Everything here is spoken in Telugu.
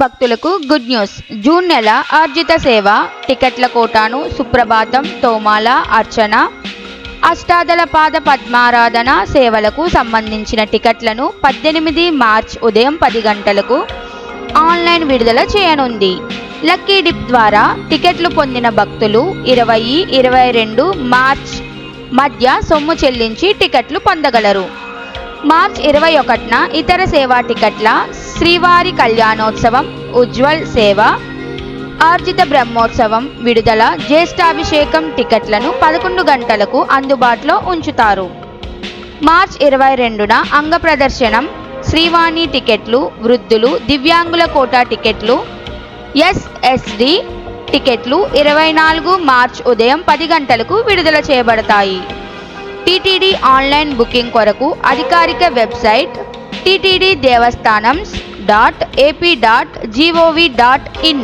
భక్తులకు గుడ్ న్యూస్. జూన్ నెల ఆర్జిత సేవ టికెట్ల కోటాను సుప్రభాతం, తోమాల, అర్చన, అష్టాదళ పాద పద్మారాధన సేవలకు సంబంధించిన టికెట్లను 18 మార్చ్ ఉదయం 10 గంటలకు ఆన్లైన్ విడుదల చేయనుంది. లక్కీ డిప్ ద్వారా టికెట్లు పొందిన భక్తులు 20, 22 మార్చ్ మధ్య సొమ్ము చెల్లించి టికెట్లు పొందగలరు. మార్చ్ 21న ఇతర సేవా టికెట్ల శ్రీవారి కళ్యాణోత్సవం, ఉజ్వల్ సేవ, ఆర్జిత బ్రహ్మోత్సవం విడుదల, జ్యేష్ఠాభిషేకం టికెట్లను 11 గంటలకు అందుబాటులో ఉంచుతారు. మార్చ్ 22న అంగ ప్రదర్శనం, శ్రీవాణి టికెట్లు, వృద్ధులు, దివ్యాంగుల కోటా టికెట్లు, ఎస్ఎస్డి టికెట్లు 24 మార్చ్ ఉదయం 10 గంటలకు విడుదల చేయబడతాయి. టీటీడీ ఆన్లైన్ బుకింగ్ కొరకు అధికారిక వెబ్సైట్ ttddevastanams.ap.gov.in